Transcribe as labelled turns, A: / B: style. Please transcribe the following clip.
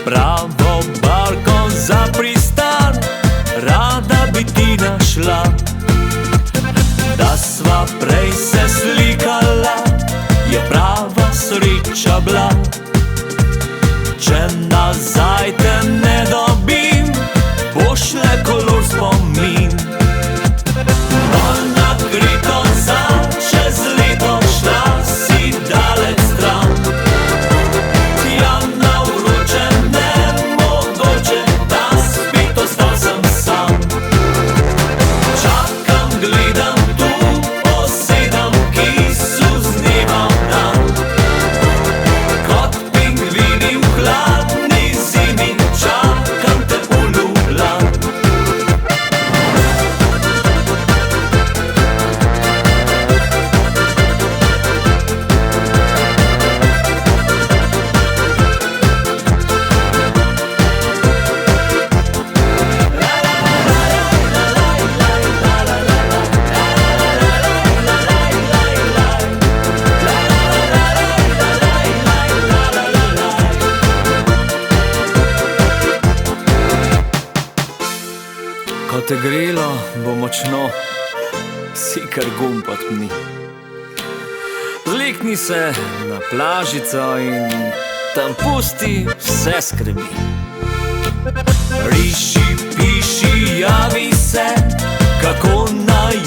A: Pravo barko za pristan, rada bi ti našla. Da sva prej se slikala, je prava sreča bila. Če nazaj te ne dobim, boš le kolor spomin. Dol na Krito za čez leto šla si daleč stran. Ko te grelo bo močno, si kar gumb odpni. Zlikni se na plažico in tam pusti vse skrbi. Riši, piši, javi se, kako naj